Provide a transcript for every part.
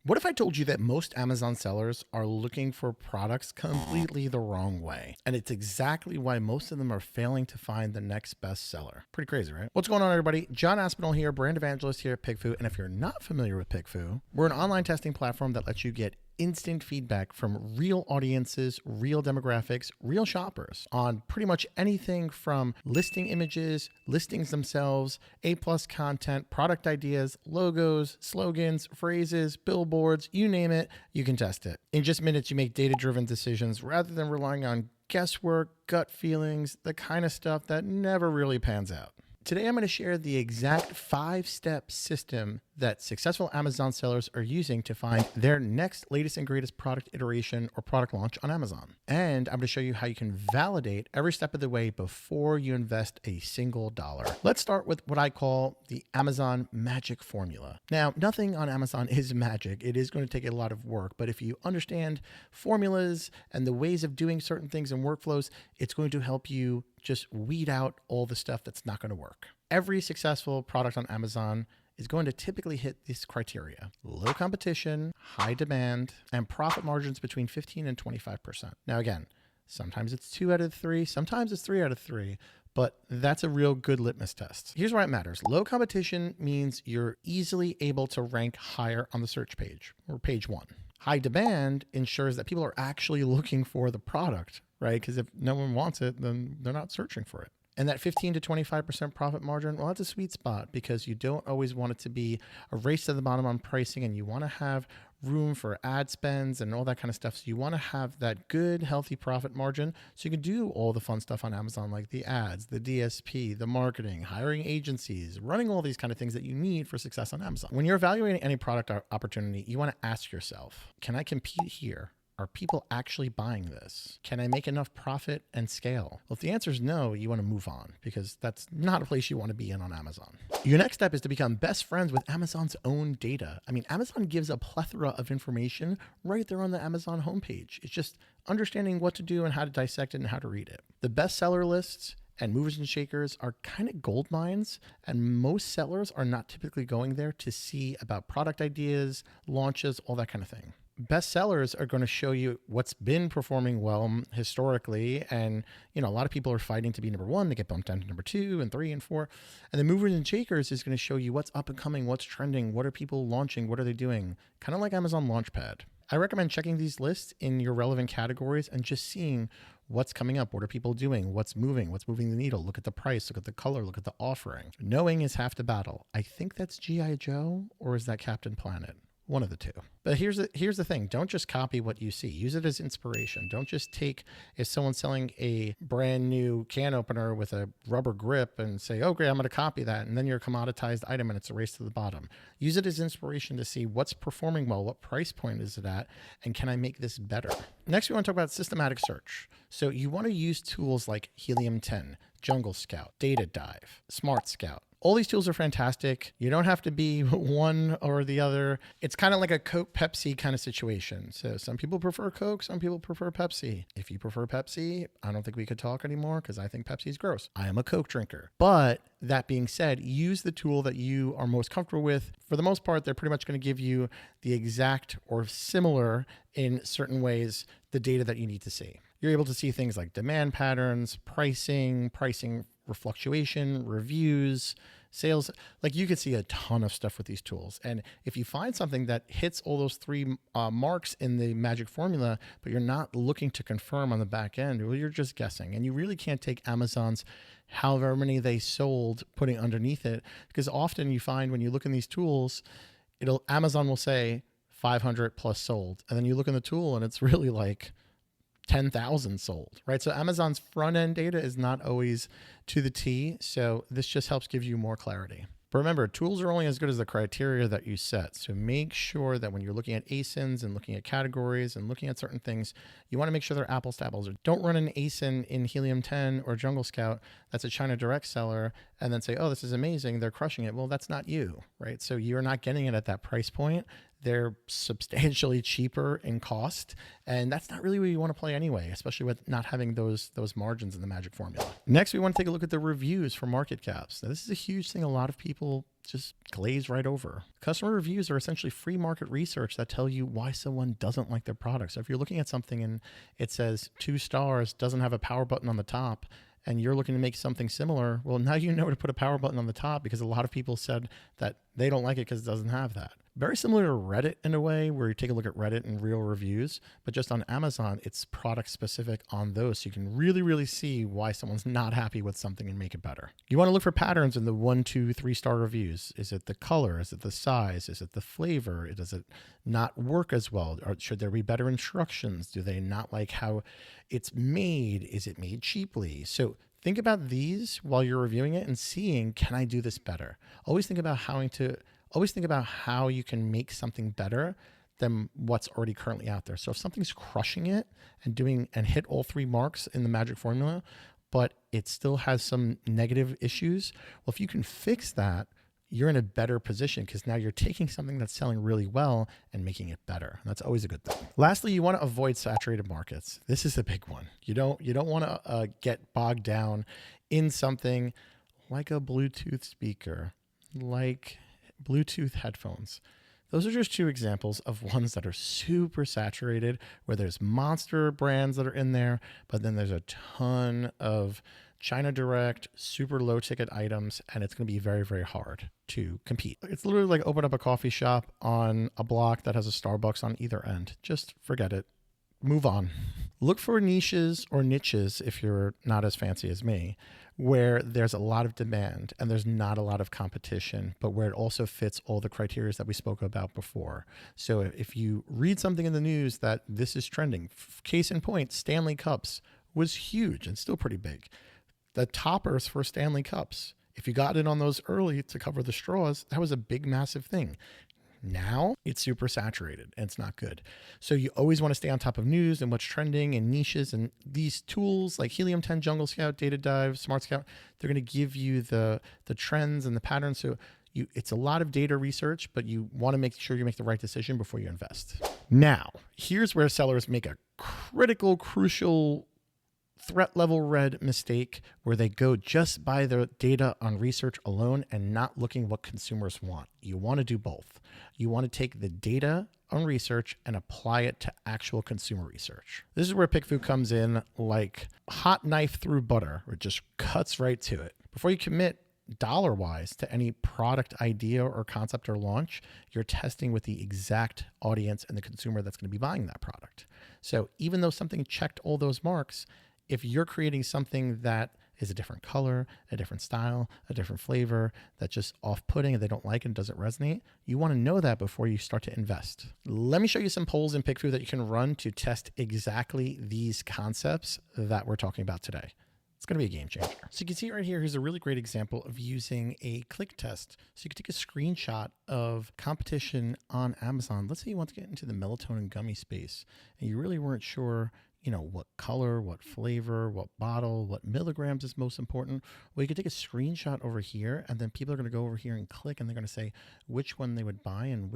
What if I told you that most Amazon sellers are looking for products completely the wrong way? And it's exactly why most of them are failing to find the next bestseller. Pretty crazy, right? What's going on, everybody? John Aspinall here, brand evangelist here at PickFu. And if you're not familiar with PickFu, we're an online testing platform that lets you get instant feedback from real audiences, real demographics, real shoppers on pretty much anything from listing images, listings themselves, A-plus content, product ideas, logos, slogans, phrases, billboards, you name it, you can test it. In just minutes, you make data-driven decisions rather than relying on guesswork, gut feelings, the kind of stuff that never really pans out. Today, I'm going to share the exact 5-step system that successful Amazon sellers are using to find their next latest and greatest product iteration or product launch on Amazon. And I'm going to show you how you can validate every step of the way before you invest a single dollar. Let's start with what I call the Amazon magic formula. Now, nothing on Amazon is magic. It is going to take a lot of work, but if you understand formulas and the ways of doing certain things and workflows, it's going to help you just weed out all the stuff that's not going to work. Every successful product on Amazon is going to typically hit this criteria: low competition, high demand, and profit margins between 15 and 25%. Now, again, sometimes it's 2 out of 3, sometimes it's 3 out of 3, but that's a real good litmus test. Here's why it matters. Low competition means you're easily able to rank higher on the search page or page 1. High demand ensures that people are actually looking for the product, right? Because if no one wants it, then they're not searching for it. And that 15 to 25% profit margin, well, that's a sweet spot because you don't always want it to be a race to the bottom on pricing, and you want to have room for ad spends and all that kind of stuff. So you want to have that good, healthy profit margin so you can do all the fun stuff on Amazon, like the ads, the DSP, the marketing, hiring agencies, running all these kind of things that you need for success on Amazon. When you're evaluating any product opportunity, you want to ask yourself, can I compete here? Are people actually buying this? Can I make enough profit and scale? Well, if the answer is no, you want to move on because that's not a place you want to be in on Amazon. Your next step is to become best friends with Amazon's own data. I mean, Amazon gives a plethora of information right there on the Amazon homepage. It's just understanding what to do and how to dissect it and how to read it. The bestseller lists and movers and shakers are kind of gold mines, and most sellers are not typically going there to see about product ideas, launches, all that kind of thing. Bestsellers are going to show you what's been performing well historically. And, a lot of people are fighting to be number 1. They get bumped down to number 2 and 3 and 4. And the movers and shakers is going to show you what's up and coming, what's trending, what are people launching, what are they doing? Kind of like Amazon Launchpad. I recommend checking these lists in your relevant categories and just seeing what's coming up. What are people doing? What's moving the needle? Look at the price, look at the color, look at the offering. Knowing is half the battle. I think that's G.I. Joe, or is that Captain Planet? One of the two. But here's the thing. Don't just copy what you see. Use it as inspiration. Don't just take, if someone's selling a brand new can opener with a rubber grip and say, oh, great, I'm going to copy that. And then you're a commoditized item and it's a race to the bottom. Use it as inspiration to see what's performing well, what price point is it at, and can I make this better? Next, we want to talk about systematic search. So you want to use tools like Helium 10, Jungle Scout, Data Dive, Smart Scout. All these tools are fantastic. You don't have to be one or the other. It's kind of like a Coke Pepsi kind of situation. So some people prefer Coke, some people prefer Pepsi. If you prefer Pepsi, I don't think we could talk anymore because I think Pepsi is gross. I am a Coke drinker. But that being said, use the tool that you are most comfortable with. For the most part, they're pretty much going to give you the exact or similar in certain ways the data that you need to see. You're able to see things like demand patterns, pricing fluctuation, reviews, sales. Like, you could see a ton of stuff with these tools. And if you find something that hits all those 3 marks in the magic formula, but you're not looking to confirm on the back end, well, you're just guessing. And you really can't take Amazon's however many they sold putting underneath it, because often you find when you look in these tools, Amazon will say 500 plus sold. And then you look in the tool and it's really like 10,000 sold, right? So Amazon's front end data is not always to the T. So this just helps give you more clarity. But remember, tools are only as good as the criteria that you set. So make sure that when you're looking at ASINs and looking at categories and looking at certain things, you want to make sure they're apples to apples. Don't run an ASIN in Helium 10 or Jungle Scout that's a China direct seller and then say, oh, this is amazing, they're crushing it. Well, that's not you, right? So you're not getting it at that price point. They're substantially cheaper in cost, and that's not really where you want to play anyway, especially with not having those margins in the magic formula. Next, we want to take a look at the reviews for market caps. Now, this is a huge thing a lot of people just glaze right over. Customer reviews are essentially free market research that tell you why someone doesn't like their product. So if you're looking at something and it says 2 stars, doesn't have a power button on the top, and you're looking to make something similar, well, now you know to put a power button on the top because a lot of people said that they don't like it because it doesn't have that. Very similar to Reddit in a way, where you take a look at Reddit and real reviews, but just on Amazon, it's product specific on those. So you can really see why someone's not happy with something and make it better. You want to look for patterns in the 1, 2, 3-star reviews. Is it the color? Is it the size? Is it the flavor? Does it not work as well? Or should there be better instructions? Do they not like how it's made? Is it made cheaply? So think about these while you're reviewing it and seeing, can I do this better? Always think about how you can make something better than what's already currently out there. So if something's crushing it and hit all 3 marks in the magic formula, but it still has some negative issues, well, if you can fix that, you're in a better position because now you're taking something that's selling really well and making it better. That's always a good thing. Lastly, you want to avoid saturated markets. This is a big one. You don't want to get bogged down in something like a Bluetooth speaker, like Bluetooth headphones. Those are just 2 examples of ones that are super saturated, where there's monster brands that are in there, but then there's a ton of China direct, super low ticket items, and it's going to be very hard to compete. It's literally like open up a coffee shop on a block that has a Starbucks on either end. Just forget it. Move on. Look for niches or niches, if you're not as fancy as me, where there's a lot of demand and there's not a lot of competition, but where it also fits all the criteria that we spoke about before. So if you read something in the news that this is trending, case in point, Stanley Cups was huge and still pretty big. The toppers for Stanley Cups, if you got in on those early to cover the straws, that was a big, massive thing. Now it's super saturated and it's not good. So you always want to stay on top of news and what's trending and niches, and these tools like Helium 10, Jungle Scout, Data Dive, Smart Scout, they're going to give you the trends and the patterns. So it's a lot of data research, but you want to make sure you make the right decision before you invest. Now, here's where sellers make a crucial threat level red mistake, where they go just by the data on research alone and not looking what consumers want. You want to do both. You want to take the data on research and apply it to actual consumer research. This is where PickFu comes in like hot knife through butter, or it just cuts right to it. Before you commit dollar-wise to any product idea or concept or launch, you're testing with the exact audience and the consumer that's going to be buying that product. So even though something checked all those marks, if you're creating something that is a different color, a different style, a different flavor, that's just off-putting and they don't like it and doesn't resonate, you want to know that before you start to invest. Let me show you some polls in PickFu that you can run to test exactly these concepts that we're talking about today. It's going to be a game changer. So you can see right here, here's a really great example of using a click test. So you can take a screenshot of competition on Amazon. Let's say you want to get into the melatonin gummy space and you really weren't sure what color, what flavor, what bottle, what milligrams is most important. Well, you could take a screenshot over here, and then people are going to go over here and click, and they're going to say which one they would buy and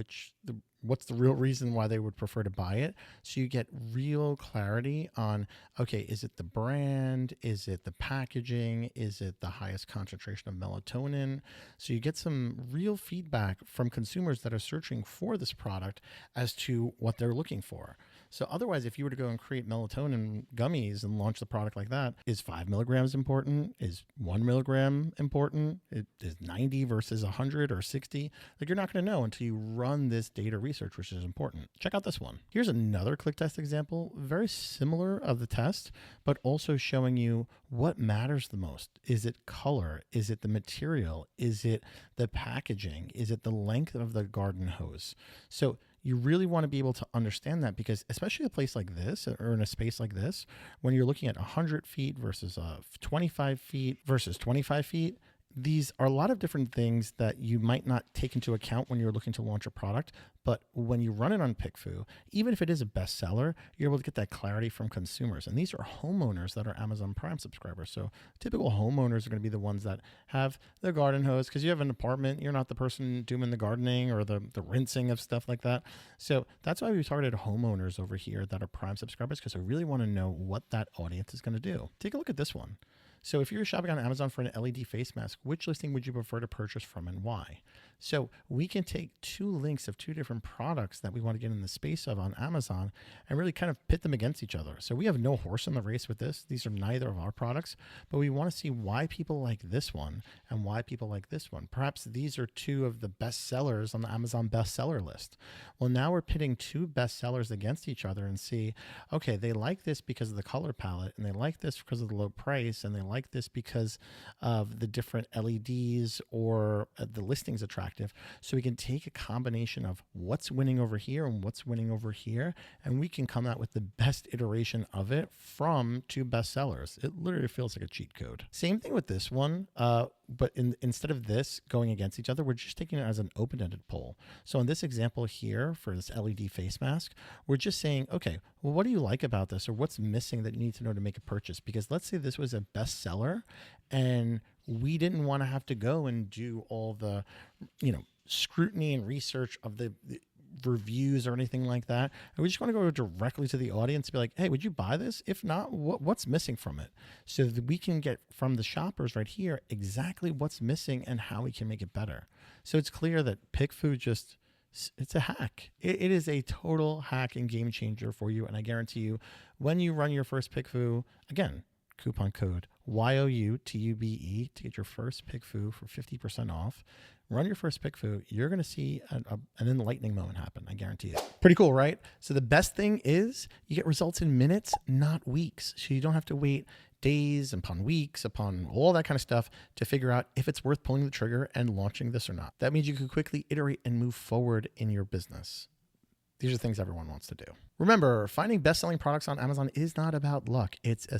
what's the real reason why they would prefer to buy it. So you get real clarity on, okay, is it the brand? Is it the packaging? Is it the highest concentration of melatonin? So you get some real feedback from consumers that are searching for this product as to what they're looking for. So otherwise, if you were to go and create melatonin gummies and launch the product like that, is 5 milligrams important? Is 1 milligram important? Is 90 versus 100 or 60? Like, you're not going to know until you run this data research, which is important. Check out this one. Here's another click test example, very similar of the test, but also showing you what matters the most. Is it color? Is it the material? Is it the packaging? Is it the length of the garden hose? So you really want to be able to understand that, because especially a place like this, or in a space like this, when you're looking at 100 feet versus 25 feet versus 25 feet, these are a lot of different things that you might not take into account when you're looking to launch a product. But when you run it on PickFu, even if it is a bestseller, you're able to get that clarity from consumers. And these are homeowners that are Amazon Prime subscribers. So typical homeowners are going to be the ones that have the garden hose, because you have an apartment. You're not the person doing the gardening or the rinsing of stuff like that. So that's why we targeted homeowners over here that are Prime subscribers, because I really want to know what that audience is going to do. Take a look at this one. So if you're shopping on Amazon for an LED face mask, which listing would you prefer to purchase from and why? So we can take two links of two different products that we want to get in the space of on Amazon and really kind of pit them against each other. So we have no horse in the race with this. These are neither of our products, but we want to see why people like this one and why people like this one. Perhaps these are two of the best sellers on the Amazon bestseller list. Well, now we're pitting two bestsellers against each other and see, okay, they like this because of the color palette, and they like this because of the low price, and they like this because of the different LEDs or the listings attractive. So we can take a combination of what's winning over here and what's winning over here, and we can come out with the best iteration of it from two bestsellers. It literally feels like a cheat code. Same thing with this one, but instead of this going against each other, we're just taking it as an open-ended poll. So in this example here for this LED face mask, we're just saying, okay, well, what do you like about this, or what's missing that you need to know to make a purchase? Because let's say this was a bestseller and we didn't want to have to go and do all the, scrutiny and research of the reviews or anything like that. And we just want to go directly to the audience and be like, hey, would you buy this? If not, what's missing from it? So that we can get from the shoppers right here exactly what's missing and how we can make it better. So it's clear that PickFu it's a hack. It is a total hack and game changer for you. And I guarantee you, when you run your first PickFu, again, coupon code YOUTUBE to get your first PickFu for 50% off. Run your first PickFu, you're going to see an enlightening moment happen. I guarantee it. Pretty cool, right? So the best thing is you get results in minutes, not weeks. So you don't have to wait days upon weeks upon all that kind of stuff to figure out if it's worth pulling the trigger and launching this or not. That means you can quickly iterate and move forward in your business. These are things everyone wants to do. Remember, finding best-selling products on Amazon is not about luck. It's a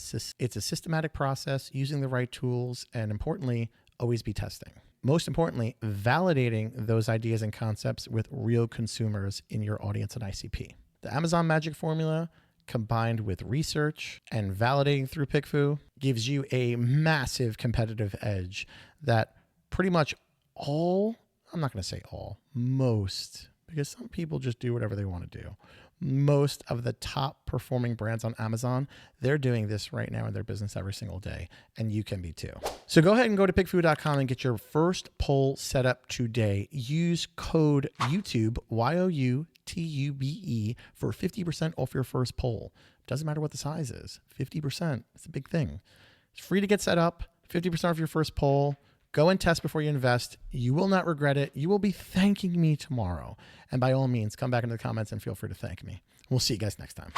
systematic process, using the right tools, and importantly, always be testing. Most importantly, validating those ideas and concepts with real consumers in your audience and ICP. The Amazon magic formula, combined with research and validating through PickFu, gives you a massive competitive edge that pretty much I'm not going to say all, most, because some people just do whatever they want to do. Most of the top performing brands on Amazon, they're doing this right now in their business every single day, and you can be too. So go ahead and go to pickfu.com and get your first poll set up today. Use code YouTube, YOUTUBE, for 50% off your first poll. Doesn't matter what the size is, 50%. It's a big thing. It's free to get set up, 50% off your first poll. Go and test before you invest. You will not regret it. You will be thanking me tomorrow. And by all means, come back into the comments and feel free to thank me. We'll see you guys next time.